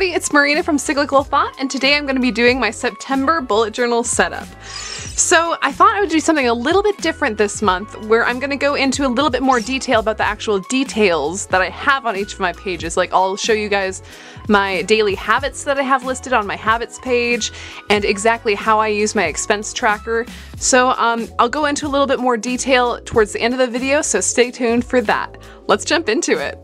everybody, it's Marina from Cyclical Thought, and today I'm going to be doing my September bullet journal setup. So I thought I would do something a little bit different this month, where I'm going to go into a little bit more detail about the actual details that I have on each of my pages. Like, I'll show you guys my daily habits that I have listed on my habits page, and exactly how I use my expense tracker. So I'll go into a little bit more detail towards the end of the video, so stay tuned for that. Let's jump into it.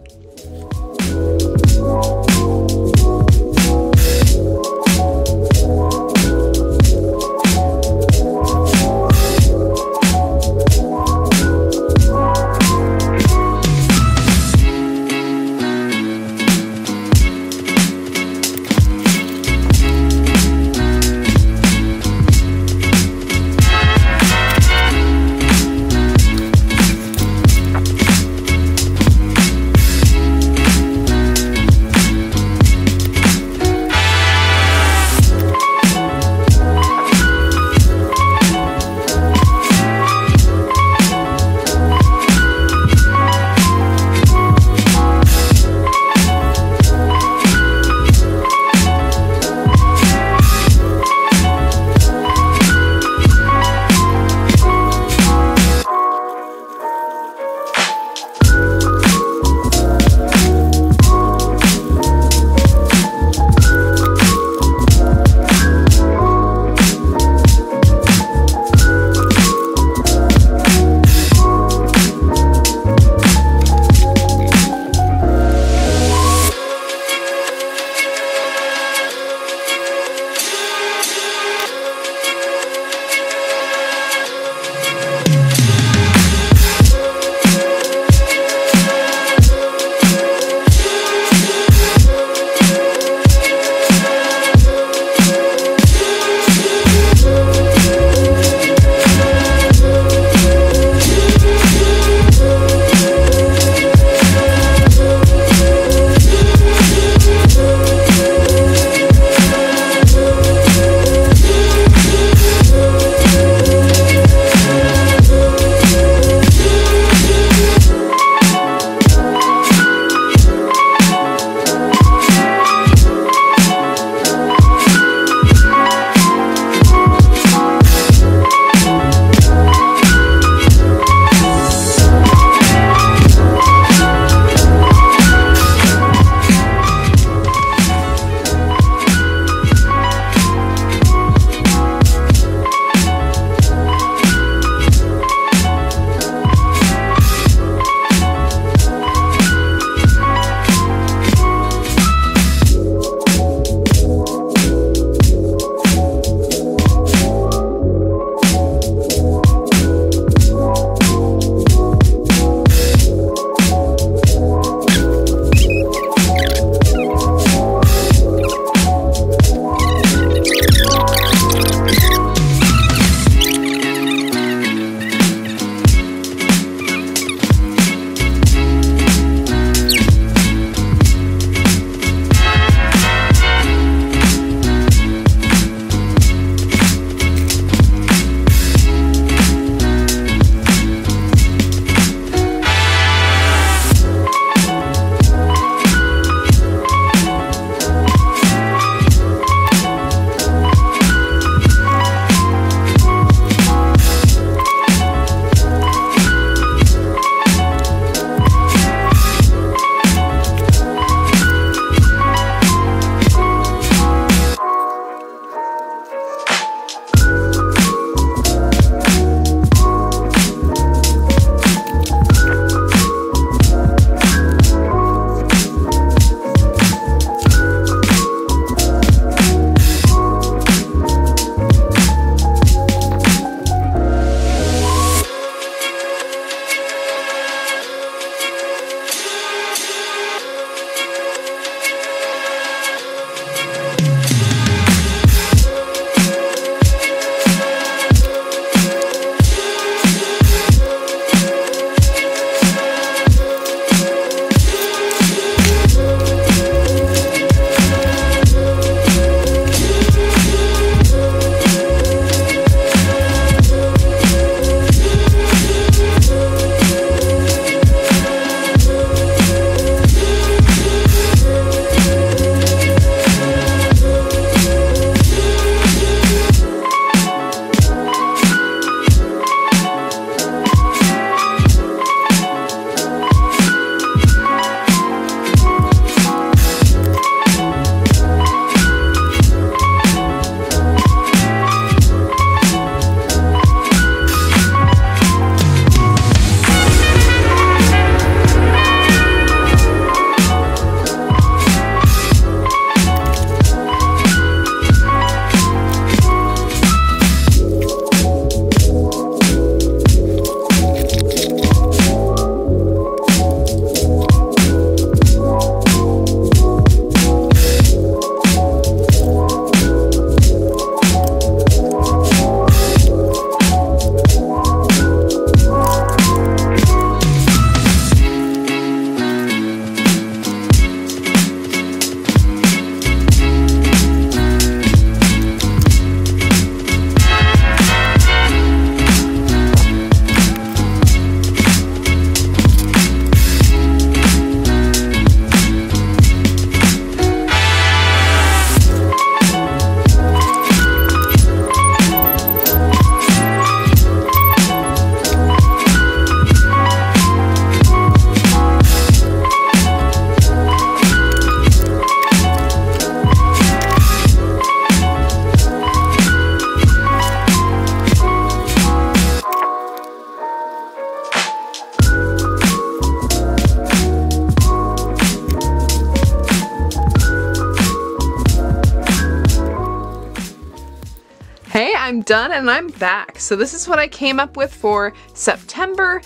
done and I'm back. So this is what I came up with for September.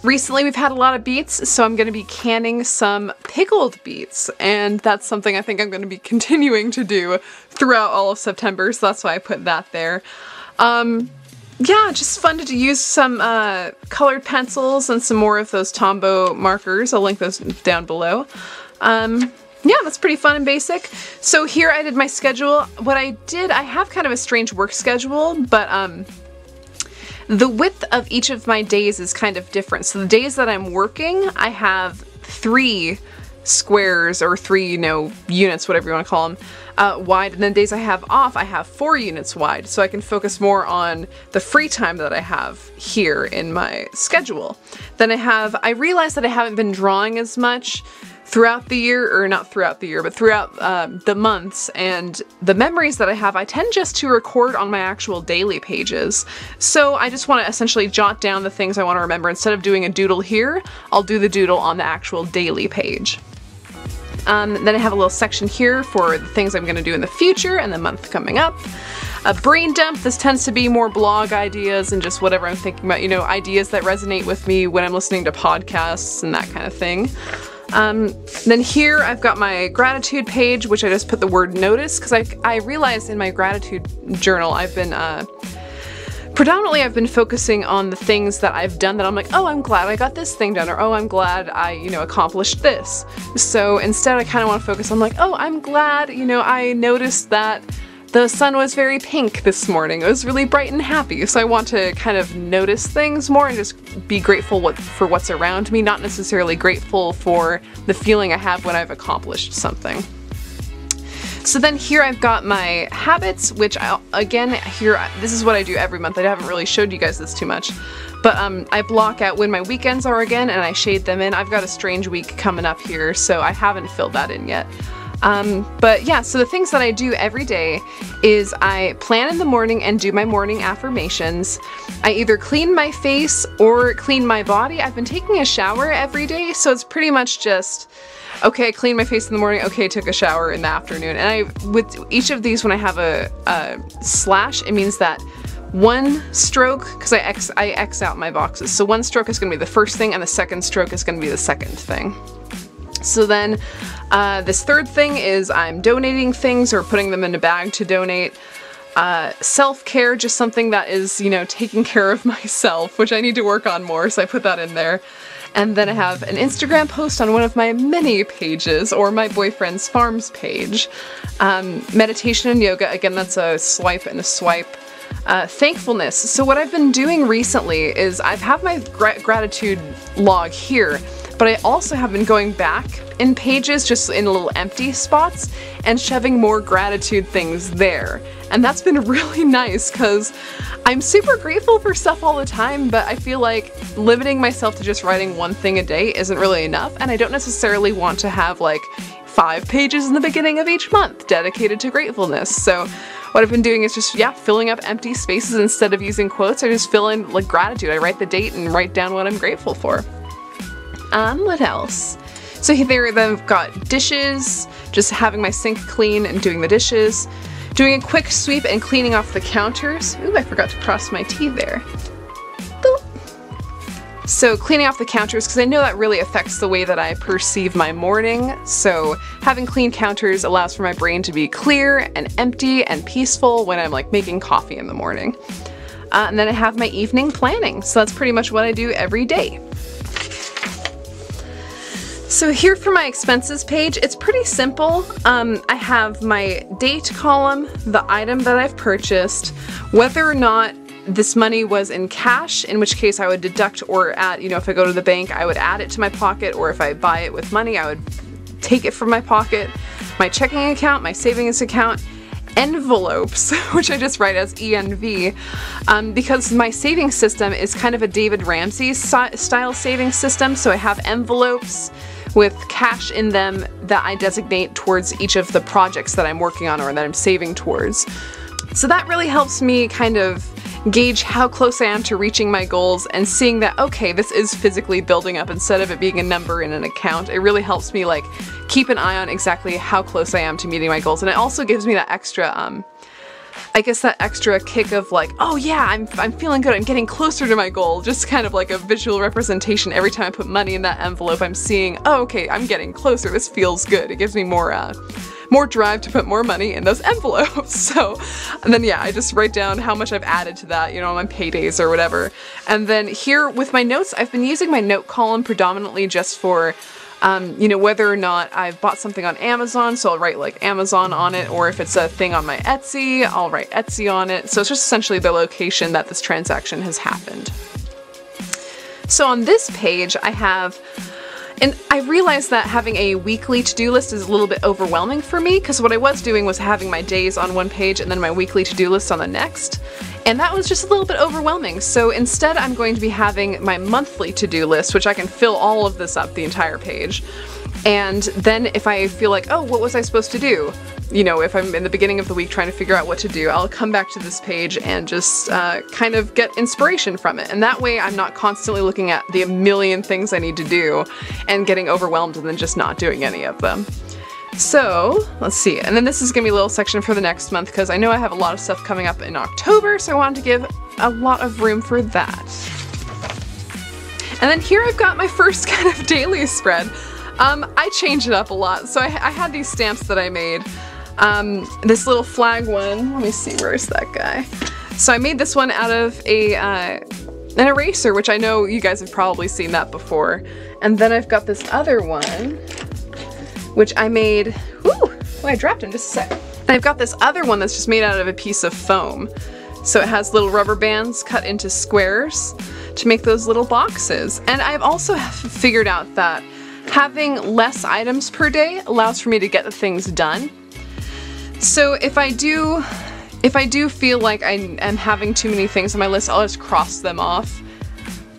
Recently we've had a lot of beets, so I'm going to be canning some pickled beets, and that's something I think I'm going to be continuing to do throughout all of September, so that's why I put that there. Yeah, just fun to use some colored pencils and some more of those Tombow markers. I'll link those down below. Yeah, that's pretty fun and basic. So here I did my schedule. What I did, I have kind of a strange work schedule, but the width of each of my days is kind of different. So the days that I'm working, I have 3 squares or 3, units, whatever you want to call them, wide. And then days I have off, I have 4 units wide. So I can focus more on the free time that I have here in my schedule. Then I realized that I haven't been drawing as much throughout the year, or not throughout the year, but throughout the months, and the memories that I have, I tend just to record on my actual daily pages. So I just want to essentially jot down the things I want to remember. Instead of doing a doodle here, I'll do the doodle on the actual daily page. Then I have a little section here for the things I'm going to do in the future and the month coming up. A brain dump, this tends to be more blog ideas and just whatever I'm thinking about, ideas that resonate with me when I'm listening to podcasts and that kind of thing. Then here I've got my gratitude page, which I just put the word notice, because I realized in my gratitude journal I've been predominantly I've been focusing on the things that I've done that I'm like, oh, I'm glad I got this thing done, or oh, I'm glad I, accomplished this. So instead I kind of want to focus on like, oh, I'm glad, I noticed that the sun was very pink this morning. It was really bright and happy. So I want to kind of notice things more and just be grateful for what's around me, not necessarily grateful for the feeling I have when I've accomplished something. So then here I've got my habits, which this is what I do every month. I haven't really showed you guys this too much, but I block out when my weekends are again and I shade them in. I've got a strange week coming up here, so I haven't filled that in yet. But yeah, so the things that I do every day is I plan in the morning and do my morning affirmations. I either clean my face or clean my body. I've been taking a shower every day, so it's pretty much just, okay, I clean my face in the morning, okay, took a shower in the afternoon. And with each of these, when I have a slash, it means that one stroke, because I X out my boxes, so one stroke is going to be the first thing and the second stroke is going to be the second thing. So then this third thing is I'm donating things or putting them in a bag to donate. Self-care, just something that is, taking care of myself, which I need to work on more, so I put that in there. And then I have an Instagram post on one of my many pages, or my boyfriend's farms page. Meditation and yoga, again, that's a swipe and a swipe. Thankfulness. So what I've been doing recently is I have my gratitude log here, but I also have been going back in pages, just in little empty spots, and shoving more gratitude things there. And that's been really nice, because I'm super grateful for stuff all the time, but I feel like limiting myself to just writing one thing a day isn't really enough, and I don't necessarily want to have like 5 pages in the beginning of each month dedicated to gratefulness. So what I've been doing is just, filling up empty spaces. Instead of using quotes, I just fill in like gratitude. I write the date and write down what I'm grateful for. What else? So here I've got dishes, just having my sink clean and doing the dishes, doing a quick sweep and cleaning off the counters. Ooh, I forgot to cross my T there. Boop. So cleaning off the counters, because I know that really affects the way that I perceive my morning. So having clean counters allows for my brain to be clear and empty and peaceful when I'm like making coffee in the morning. And then I have my evening planning. So that's pretty much what I do every day. So here for my expenses page, it's pretty simple. I have my date column, the item that I've purchased, whether or not this money was in cash, in which case I would deduct or add, if I go to the bank, I would add it to my pocket, or if I buy it with money, I would take it from my pocket, my checking account, my savings account, envelopes, which I just write as ENV, because my saving system is kind of a David Ramsey style saving system, so I have envelopes with cash in them that I designate towards each of the projects that I'm working on or that I'm saving towards. So that really helps me kind of gauge how close I am to reaching my goals and seeing that, okay, this is physically building up instead of it being a number in an account. It really helps me like keep an eye on exactly how close I am to meeting my goals, and it also gives me that extra I guess that extra kick of like, oh yeah, I'm feeling good, I'm getting closer to my goal, just kind of like a visual representation. Every time I put money in that envelope, I'm seeing, oh okay, I'm getting closer, this feels good. It gives me more drive to put more money in those envelopes. So, and then yeah, I just write down how much I've added to that, you know, on my paydays or whatever. And then here with my notes, I've been using my note column predominantly just for you know, whether or not I've bought something on Amazon, so I'll write like Amazon on it, or if it's a thing on my Etsy, I'll write Etsy on it. So it's just essentially the location that this transaction has happened. So on this page I have, and I realized that having a weekly to-do list is a little bit overwhelming for me, because what I was doing was having my days on one page and then my weekly to-do list on the next. And that was just a little bit overwhelming. So instead I'm going to be having my monthly to-do list, which I can fill all of this up, the entire page. And then if I feel like, oh, what was I supposed to do? You know, if I'm in the beginning of the week trying to figure out what to do, I'll come back to this page and just kind of get inspiration from it. And that way I'm not constantly looking at the million things I need to do and getting overwhelmed and then just not doing any of them. So, let's see, and then this is going to be a little section for the next month because I know I have a lot of stuff coming up in October, so I wanted to give a lot of room for that. And then here I've got my first kind of daily spread. I change it up a lot, so I had these stamps that I made. This little flag one, let me see, where's that guy? So I made this one out of an eraser, which I know you guys have probably seen that before. And then I've got this other one, which I made, I dropped him just a sec. And I've got this other one that's just made out of a piece of foam. So it has little rubber bands cut into squares to make those little boxes. And I've also figured out that having less items per day allows for me to get the things done. So if I do feel like I am having too many things on my list, I'll just cross them off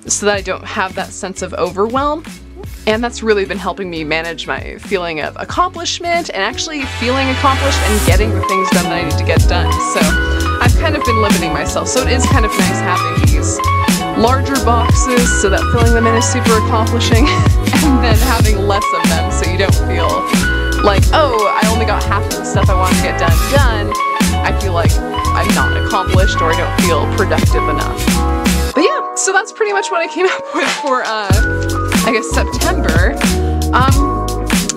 so that I don't have that sense of overwhelm. And that's really been helping me manage my feeling of accomplishment and actually feeling accomplished and getting the things done that I need to get done. So I've kind of been limiting myself. So it is kind of nice having these larger boxes so that filling them in is super accomplishing, and then having less of them so you don't feel like, oh, I only got half of the stuff I wanted to get done. I feel like I'm not accomplished or I don't feel productive enough. But yeah, so that's pretty much what I came up with for I guess September.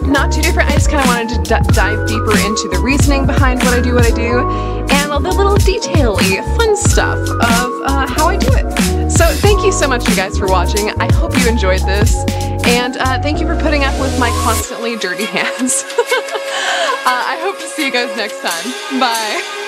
Not too different, I just kind of wanted to dive deeper into the reasoning behind what I do, and all the little detail-y, fun stuff of how I do it. So thank you so much, you guys, for watching. I hope you enjoyed this, and thank you for putting up with my constantly dirty hands. I hope to see you guys next time. Bye!